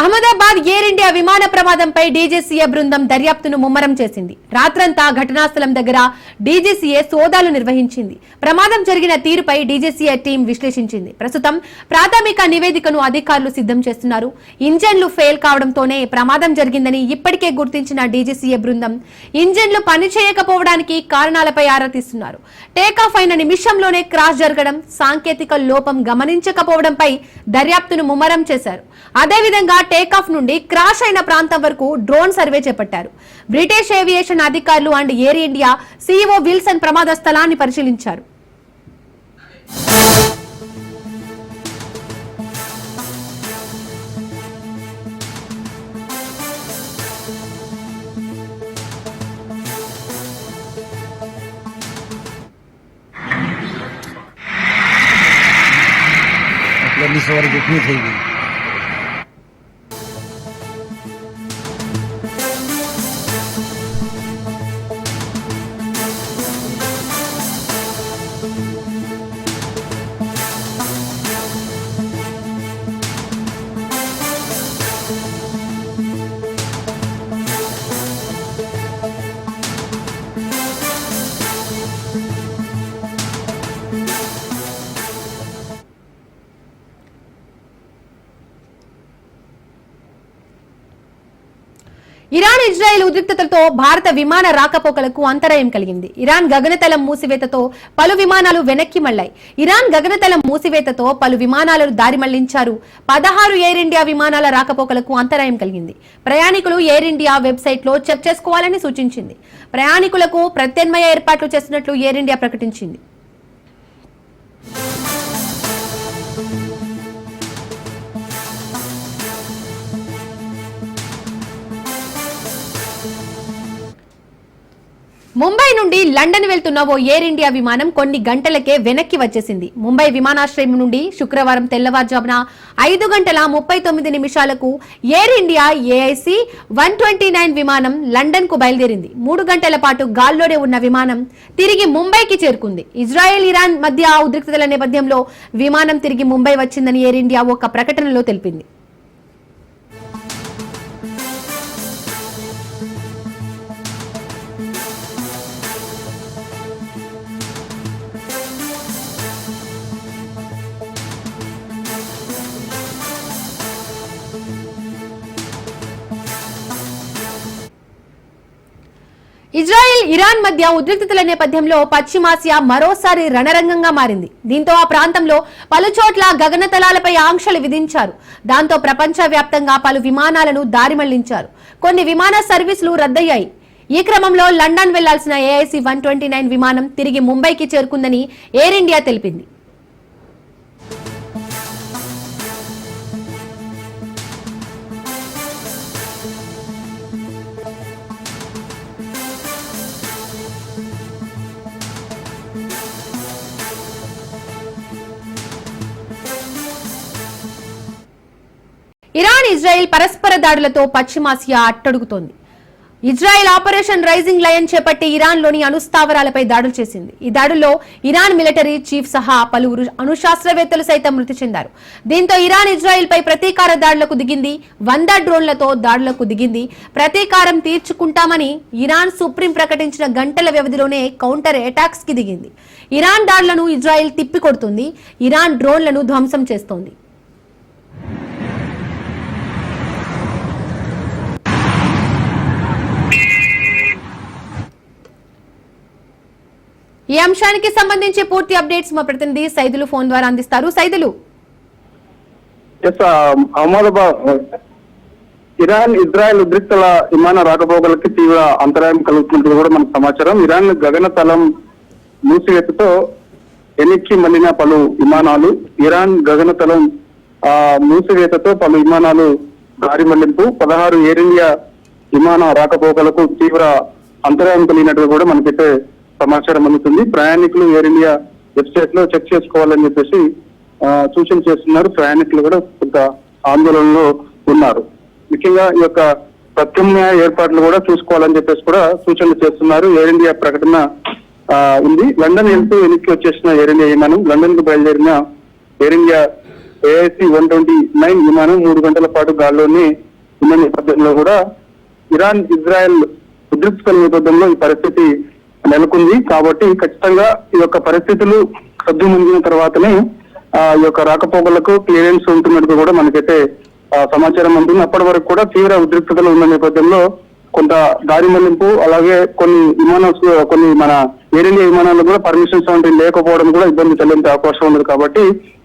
Ahmedabad air India విమాన ప్రమాదంపై DGCA బృందం దర్యాప్తును ముమ్మరం చేసింది. రాత్రంతా ఘటనాస్థలం దగ్గర డీజీసీఏ సోదాలు నిర్వహించింది. ప్రమాదం జరిగిన తీరుపై డీజీసీఏ టీం విశ్లేషించింది. ప్రస్తుతం ప్రాథమిక నివేదికను అధికారులు సిద్ధం చేస్తున్నారు. ఇంజన్లు ఫెయిల్ కావడంతోనే ప్రమాదం జరిగిందని ఇప్పటికే గుర్తించిన డీజీసీఏ బృందం ఇంజన్లు పనిచేయకపోవడానికి కారణాలపై ఆరా తీస్తున్నారు. టేకాఫ్ అయిన నిమిషంలోనే క్రాష్ జరగడం, సాంకేతిక లోపం గమనించకపోవడంపై దర్యాప్తును ముమ్మరం చేశారు. అదేవిధంగా టేకాఫ్ నుండి క్రాష్ అయిన ప్రాంతం వరకు డ్రోన్ సర్వే చేపట్టారు. బ్రిటిష్ ఏవియేషన్ అధికారులు and air India CEO Wilson ప్రమాద స్థలాన్ని పరిశీలించారు. ఇరాన్ ఇజ్రాయెల్ ఉద్రిక్తతలతో భారత విమాన రాకపోకలకు అంతరాయం కలిగింది. ఇరాన్ గగనతలం మూసివేతతో పలు విమానాలు వెనక్కి మళ్లాయి. ఇరాన్ గగనతలం మూసివేతతో పలు విమానాలను దారి మళ్లించారు. 16 ఎయిర్ ఇండియా విమానాల రాకపోకలకు అంతరాయం కలిగింది. ప్రయాణికులు ఎయిర్ ఇండియా వెబ్సైట్ లో చెక్ చేసుకోవాలని సూచించింది. ప్రయాణికులకు ప్రత్యామ్నాయ ఏర్పాట్లు చేస్తున్నట్లు ఎయిర్ ఇండియా ప్రకటించింది. ముంబై నుండి లండన్ వెళ్తున్న ఓ ఎయిర్ ఇండియా విమానం కొన్ని గంటలకే వెనక్కి వచ్చేసింది. ముంబై విమానాశ్రయం నుండి శుక్రవారం తెల్లవారుజామున 5:39 ఎయిర్ ఇండియా ఏఐసి 129 విమానం లండన్ కు బయలుదేరింది. 3 గంటల పాటు గాల్లోనే ఉన్న విమానం తిరిగి ముంబైకి చేరుకుంది. ఇజ్రాయెల్ ఇరాన్ మధ్య ఉద్రిక్తతల నేపథ్యంలో విమానం తిరిగి ముంబై వచ్చిందని ఎయిర్ ఇండియా ఒక ప్రకటనలో తెలిపింది. ఇజ్రాయెల్ ఇరాన్ మధ్య ఉద్రిక్తతల నేపథ్యంలో పశ్చిమాసియా మరోసారి రణరంగంగా మారింది. దీంతో ఆ ప్రాంతంలో పలుచోట్ల గగనతలాలపై ఆంక్షలు విధించారు. దాంతో ప్రపంచవ్యాప్తంగా పలు విమానాలను దారి మళ్లించారు. కొన్ని విమాన సర్వీసులు రద్దయ్యాయి. ఈ క్రమంలో లండన్ వెళ్లాల్సిన ఏఐసి 129 విమానం తిరిగి ముంబైకి చేరుకుందని ఎయిర్ ఇండియా తెలిపింది. ఇరాన్ ఇజ్రాయెల్ పరస్పర దాడులతో పశ్చిమాసియా అట్టడుగుతోంది. ఇజ్రాయెల్ ఆపరేషన్ రైజింగ్ లయన్ చేపట్టి ఇరాన్లోని అణుస్థావరాలపై దాడులు చేసింది. ఈ దాడుల్లో ఇరాన్ మిలిటరీ చీఫ్ సహా పలువురు అణుశాస్త్రవేత్తలు సైతం మృతి చెందారు. దీంతో ఇరాన్ ఇజ్రాయెల్ పై ప్రతీకార దాడులకు దిగింది. 100 డ్రోన్లతో దాడులకు దిగింది. ప్రతీకారం తీర్చుకుంటామని ఇరాన్ సుప్రీం ప్రకటించిన గంటల వ్యవధిలోనే కౌంటర్ అటాక్స్ కి దిగింది. ఇరాన్ దాడులను ఇజ్రాయెల్ తిప్పికొడుతుంది. ఇరాన్ డ్రోన్లను ధ్వంసం చేస్తోంది. ఈ అంశానికి సంబంధించి పూర్తి అప్డేట్స్ మా ప్రతినిధి సైదులు ఫోన్ ద్వారా అందిస్తారు. సైదులు, అహ్మదాబాద్ ఇరాన్ ఇజ్రాయెల్ ఉద్రిక్తల విమాన రాకపోకలకి తీవ్ర అంతరాయం కలుగుతున్నట్టు కూడా మనకు సమాచారం. ఇరాన్ గగనతలం మూసివేతతో వెనక్కి మళ్లిన పలు విమానాలు, ఇరాన్ గగనతలం మూసివేతతో పలు విమానాలు దారి మళ్లింపు, 16 ఎయిర్ ఇండియా విమాన రాకపోకలకు తీవ్ర అంతరాయం కలిగినట్టు కూడా మనకైతే సమాచారం అందుతుంది. ప్రయాణికులు ఎయిర్ ఇండియా వెబ్సైట్ లో చెక్ చేసుకోవాలని చెప్పేసి సూచన చేస్తున్నారు. ప్రయాణికులు కూడా కొంత ఆందోళనలో ఉన్నారు. ముఖ్యంగా ఈ యొక్క ప్రత్యామ్నాయ ఏర్పాట్లు కూడా చూసుకోవాలని చెప్పేసి కూడా సూచనలు చేస్తున్నారు. ఎయిర్ ఇండియా ప్రకటన ఉంది. లండన్ వెళ్తూ వెనక్కి వచ్చేసిన ఎయిర్ ఇండియా విమానం లండన్ కు బయలుదేరిన ఎయిర్ ఇండియా AIC 129 విమానం 3 గంటల పాటు గాల్లోనే ఉన్న నేపథ్యంలో కూడా ఇరాన్ ఇజ్రాయెల్ ఉద్రిక్తల నేపథ్యంలో ఈ పరిస్థితి నెలకొంది. కాబట్టి ఖచ్చితంగా ఈ యొక్క పరిస్థితులు సద్దుమణిగిన తర్వాతనే ఈ యొక్క రాకపోకలకు క్లియరెన్స్ ఉంటున్నట్టు కూడా మనకైతే సమాచారం అందుతుంది. అప్పటి వరకు కూడా తీవ్ర ఉద్రిక్తతలు ఉన్న నేపథ్యంలో కొంత దారి మళ్లింపు, అలాగే కొన్ని మన ఎయిర్ ఇండియా విమానాల్లో కూడా పర్మిషన్స్ వంటి లేకపోవడం కూడా ఇబ్బంది తలెంతే అవకాశం ఉంది. కాబట్టి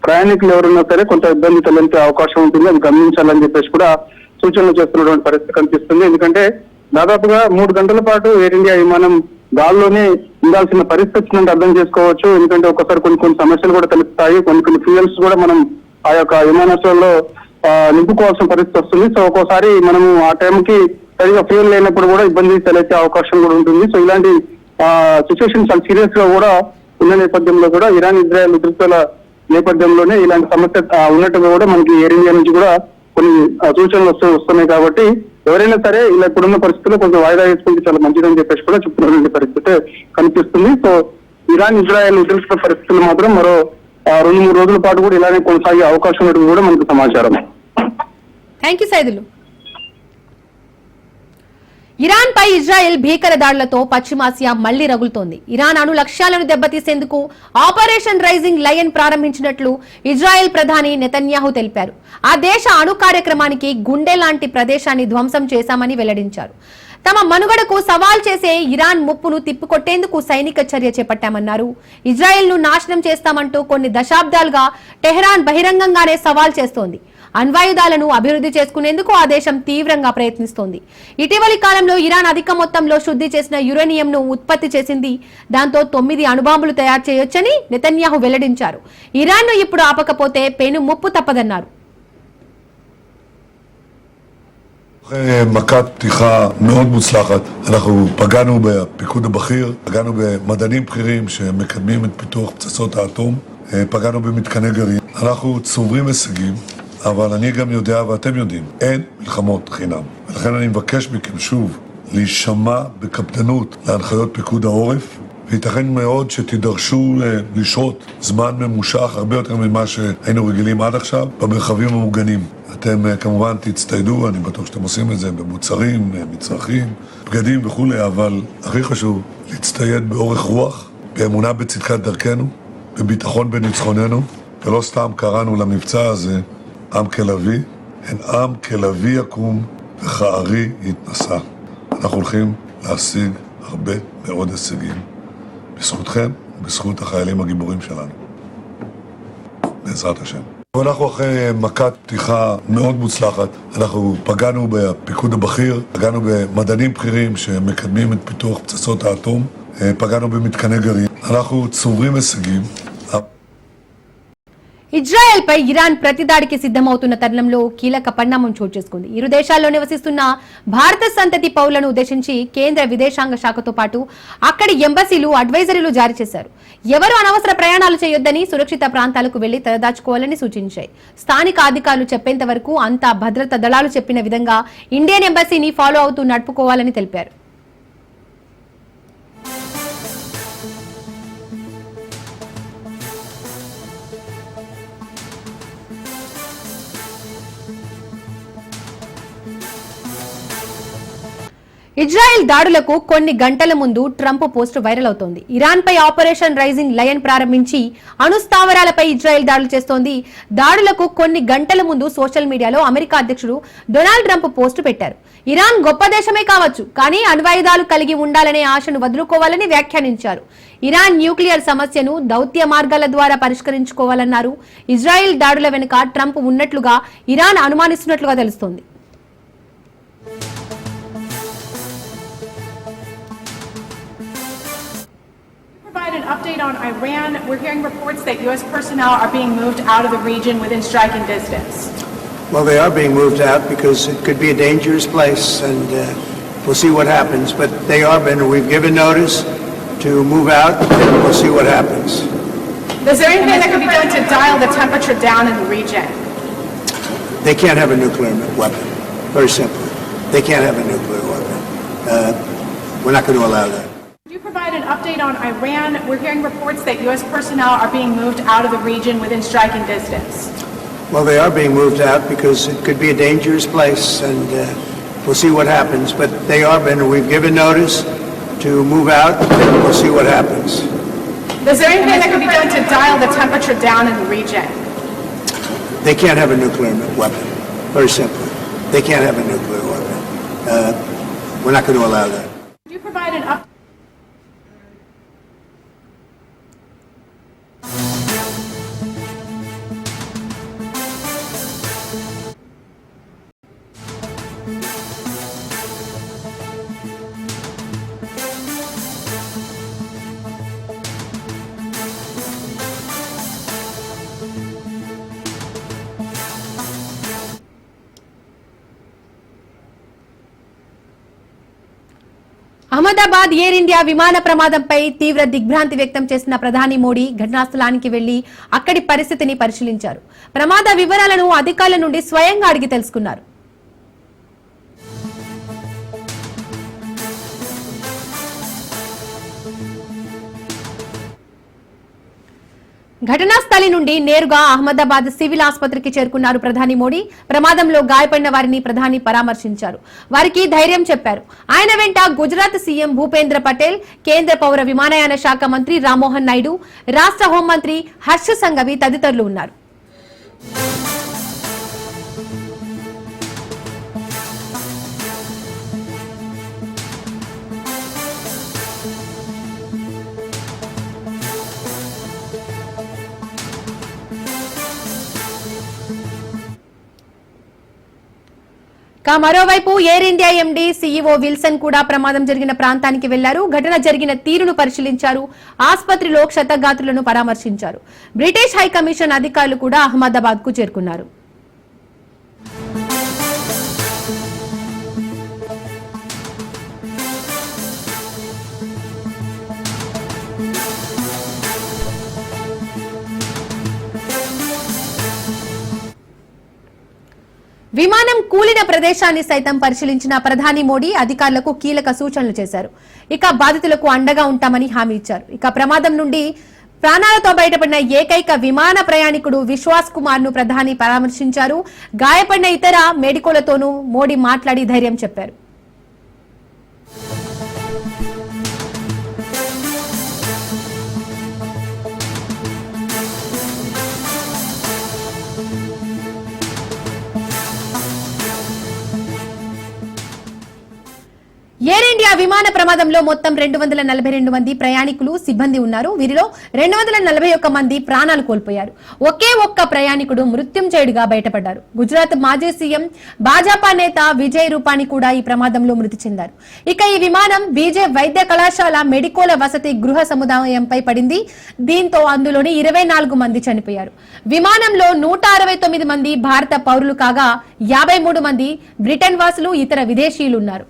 ప్రయాణికులు ఎవరున్నా సరే కొంత ఇబ్బంది తలెంతే అవకాశం ఉంటుంది, అది గమనించాలని చెప్పేసి కూడా సూచనలు చేస్తున్నటువంటి పరిస్థితి కనిపిస్తుంది. ఎందుకంటే దాదాపుగా 3 గంటల పాటు ఎయిర్ ఇండియా విమానం గాల్లోనే ఉండాల్సిన పరిస్థితి వచ్చిందంటే అర్థం చేసుకోవచ్చు. ఎందుకంటే ఒక్కసారి కొన్ని సమస్యలు కూడా తలెత్తాయి, కొన్ని ఫ్యూయల్స్ కూడా మనం ఆ యొక్క విమానాశ్రయంలో నింపుకోవాల్సిన పరిస్థితి వస్తుంది. సో ఒక్కోసారి మనము ఆ టైంకి సరిగా ఫ్యూయల్ లేనప్పుడు కూడా ఇబ్బంది తలెత్తే అవకాశం కూడా ఉంటుంది. సో ఇలాంటి సిచ్యువేషన్ చాలా సీరియస్ గా కూడా ఉన్న నేపథ్యంలో కూడా ఇరాన్ ఇజ్రాయెల్ ఉద్రిక్తల నేపథ్యంలోనే ఇలాంటి సమస్య ఉన్నట్టుగా కూడా మనకి ఎయిర్ ఇండియా నుంచి కూడా కొన్ని సూచనలు వస్తున్నాయి. కాబట్టి ఎవరైనా సరే ఇలా ఇప్పుడున్న పరిస్థితుల్లో కొంచెం వాయిదా వేసుకుంటే చాలా మంచిదని చెప్పేసి కూడా చెప్తున్నటువంటి పరిస్థితి కనిపిస్తుంది. సో ఇరాన్ ఇజ్రాయెల్ ఉద్రిక్త పరిస్థితులు మాత్రం మరో 2-3 రోజుల పాటు కూడా ఇలానే కొనసాగే అవకాశం ఉన్నట్టు కూడా మనకు సమాచారం. Thank you Saidulu. ఇరాన్ పై ఇజ్రాయెల్ భీకర దాడులతో పశ్చిమాసియా మళ్లీ రగులుతోంది. ఇరాన్ అణు లక్ష్యాలను దెబ్బతీసేందుకు ఆపరేషన్ రైజింగ్ లయన్ ప్రారంభించినట్లు ఇజ్రాయెల్ ప్రధాని నెతన్యాహు తెలిపారు. ఆ దేశ అణు కార్యక్రమానికి గుండె లాంటి ప్రదేశాన్ని ధ్వంసం చేశామని వెల్లడించారు. తమ మనుగడకు సవాల్ చేసే ఇరాన్ ముప్పును తిప్పికొట్టేందుకు సైనిక చర్య చేపట్టామన్నారు. ఇజ్రాయెల్ ను నాశనం చేస్తామంటూ కొన్ని దశాబ్దాలుగా టెహ్రాన్ బహిరంగంగానే సవాల్ చేస్తోంది. అణ్వాయుధాలను అభివృద్ధి చేసుకునేందుకు ఆ దేశం తీవ్రంగా ప్రయత్నిస్తోంది. ఇటీవలి కాలంలో ఇరాన్ అధిక మొత్తంలో శుద్ధి చేసిన యురేనియంను ఉత్పత్తి చేసింది. దాంతో 9 అణుబాంబులు తయారు చేయొచ్చని నెతన్యాహు వెల్లడించారు. ఇరాన్ను ఇప్పుడు ఆపకపోతే పెను ముప్పు తప్పదన్నారు. מכת פתיחה מאוד מוצלחת. אנחנו פגענו בפיקוד הבכיר, פגענו במדענים בכירים שמקדמים את פיתוח פצצות האטום, פגענו במתקני גרעין. אנחנו צוברים הישגים, אבל אני גם יודע ואתם יודעים, אין מלחמות חינם. ולכן אני מבקש מכם שוב להישמע בקפדנות להנחיות פיקוד העורף, וייתכן מאוד שתידרשו לשהות זמן ממושך הרבה יותר ממה שהיינו רגילים עד עכשיו במרחבים המוגנים. אתם כמובן תצטיידו, אני בטוח שאתם עושים את זה במוצרים, מצרכים, בגדים וכולי, אבל הכי חשוב להצטייד באורך רוח, באמונה בצדקת דרכנו, בביטחון בניצחוננו, ולא סתם קראנו למבצע הזה עם כלבי, אין עם כלבי יקום וכארי יתנסה. אנחנו הולכים להשיג הרבה מאוד הישגים בזכותכם ובזכות החיילים הגיבורים שלנו. בעזרת השם. אנחנו אחרי מכת פתיחה מאוד מוצלחת. אנחנו פגענו בפיקוד הבכיר, פגענו במדענים בכירים שמקדמים את פיתוח פצצות האטום, פגענו במתקני גרעין. אנחנו צוברים הישגים. ఇజ్రాయెల్ పై ఇరాన్ ప్రతిదాడికి సిద్ధమవుతున్న తరుణంలో కీలక పరిణామం చోటు చేసుకుంది. ఇరు దేశాల్లో నివసిస్తున్న భారత సంతతి పౌరులను ఉద్దేశించి కేంద్ర విదేశాంగ శాఖతో పాటు అక్కడి ఎంబసీలు అడ్వైజరీలు జారీ చేశారు. ఎవరు అనవసర ప్రయాణాలు చేయొద్దని, సురక్షిత ప్రాంతాలకు వెళ్లి తలదాచుకోవాలని సూచించాయి. స్థానిక అధికారులు చెప్పేంత వరకు అంతా భద్రతా దళాలు చెప్పిన విధంగా ఇండియన్ ఎంబసీని ఫాలో అవుతూ నడుపుకోవాలని తెలిపారు. ఇజ్రాయెల్ దాడులకు కొన్ని గంటల ముందు ట్రంప్ పోస్ట్ వైరల్ అవుతోంది. ఇరాన్ పై ఆపరేషన్ రైజింగ్ లయన్ ప్రారంభించి అణు స్థావరాలపై ఇజ్రాయెల్ దాడులు చేస్తోంది. దాడులకు కొన్ని గంటల ముందు సోషల్ మీడియాలో అమెరికా అధ్యక్షుడు డొనాల్డ్ ట్రంప్ పోస్టు పెట్టారు. ఇరాన్ గొప్ప దేశమే కావచ్చు, కానీ అణ్వాయుధాలు కలిగి ఉండాలనే ఆశను వదులుకోవాలని వ్యాఖ్యానించారు. ఇరాన్ న్యూక్లియర్ సమస్యను దౌత్య మార్గాల ద్వారా పరిష్కరించుకోవాలన్నారు. ఇజ్రాయెల్ దాడుల వెనుక ట్రంప్ ఉన్నట్లుగా ఇరాన్ అనుమానిస్తున్నట్లుగా తెలుస్తోంది. An update on Iran. We're hearing reports that U.S. personnel are being moved out of the region within striking distance. Well, they are being moved out because it could be a dangerous place, and we'll see what happens. But they are being. We've given notice to move out, and we'll see what happens. Is there anything that can be done to dial the temperature down in the region? They can't have a nuclear weapon. Very simple. They can't have a nuclear weapon. We're not going to allow that. Could you provide an update on Iran? We're hearing reports that U.S. personnel are being moved out of the region within striking distance. Well, they are being moved out because it could be a dangerous place, and we'll see what happens. But we've given notice to move out, and we'll see what happens. Is there anything that can be done to dial the temperature down in the region? They can't have a nuclear weapon. Very simple. They can't have a nuclear weapon. We're not going to allow that. Could you provide an update? Ahmedabad air India విమాన ప్రమాదంపై తీవ్ర దిగ్భ్రాంతి వ్యక్తం చేసిన ప్రధాని మోడీ ఘటనా స్థలానికి వెళ్లి అక్కడి పరిస్థితిని పరిశీలించారు. ప్రమాద వివరాలను అధికారుల నుండి స్వయంగా అడిగి తెలుసుకున్నారు. ఘటనా స్థలి నుండి నేరుగా అహ్మదాబాద్ సివిల్ ఆసుపత్రికి చేరుకున్నారు ప్రధాని మోడీ. ప్రమాదంలో గాయపడిన వారిని ప్రధాని పరామర్శించారు. వారికి ధైర్యం చెప్పారు. ఆయన వెంట గుజరాత్ సీఎం భూపేంద్ర పటేల్, కేంద్ర పౌర విమానయాన శాఖ మంత్రి రామ్మోహన్ నాయుడు, రాష్ట్ర హోంమంత్రి హర్ష సంఘవి తదితరులు ఉన్నారు. మరోవైపు air India MD CEO Wilson కూడా ప్రమాదం జరిగిన ప్రాంతానికి వెళ్లారు. ఘటన జరిగిన తీరును పరిశీలించారు. ఆసుపత్రిలో క్షతగాత్రులను పరామర్శించారు. బ్రిటిష్ హై కమిషన్ అధికారులు కూడా అహ్మదాబాద్ కు చేరుకున్నారు. విమానం కూలిన ప్రదేశాన్ని సైతం పరిశీలించిన ప్రధాని మోడీ అధికారులకు కీలక సూచనలు చేశారు. ఇక బాధితులకు అండగా ఉంటామని హామీ ఇచ్చారు. ఇక ప్రమాదం నుండి ప్రాణాలతో బయటపడిన ఏకైక విమాన ప్రయాణికుడు విశ్వాస్ కుమార్ ను ప్రధాని పరామర్శించారు. గాయపడిన ఇతర మెడికోలతోనూ మోడీ మాట్లాడి ధైర్యం చెప్పారు. ఎయిర్ ఇండియా విమాన ప్రమాదంలో మొత్తం 242 మంది ప్రయాణికులు, సిబ్బంది ఉన్నారు. వీరిలో 241 మంది ప్రాణాలు కోల్పోయారు. ఒకే ఒక్క ప్రయాణికుడు మృత్యుంజయుడిగా బయటపడ్డారు. గుజరాత్ మాజీ సీఎం, భాజపా నేత విజయ్ రూపానీ కూడా ఈ ప్రమాదంలో మృతి చెందారు. ఇక ఈ విమానం బీజే వైద్య కళాశాల మెడికోల వసతి గృహ సముదాయంపై పడింది. దీంతో అందులోని 24 మంది చనిపోయారు. విమానంలో 169 మంది భారత పౌరులు కాగా 53 మంది బ్రిటన్ వాసులు, ఇతర విదేశీయులు ఉన్నారు.